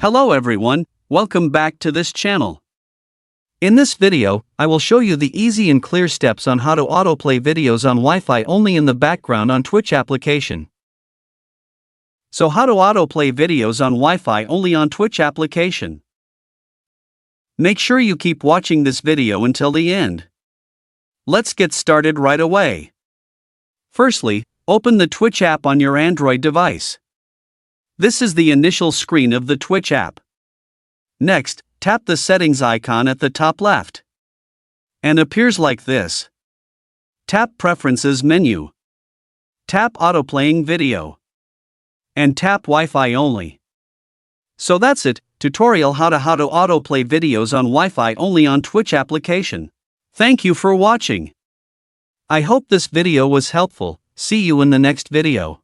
Hello everyone, welcome back to this channel. In this video, I will show you the easy and clear steps on how to autoplay videos on Wi-Fi only in the background on Twitch application. So how to autoplay videos on Wi-Fi only on Twitch application? Make sure you keep watching this video until the end. Let's get started right away. Firstly, open the Twitch app on your Android device. This is the initial screen of the Twitch app. Next, tap the settings icon at the top left. And appears like this. Tap Preferences menu. Tap Autoplaying Video. And tap Wi-Fi only. So that's it, tutorial how to autoplay videos on Wi-Fi only on Twitch application. Thank you for watching. I hope this video was helpful. See you in the next video.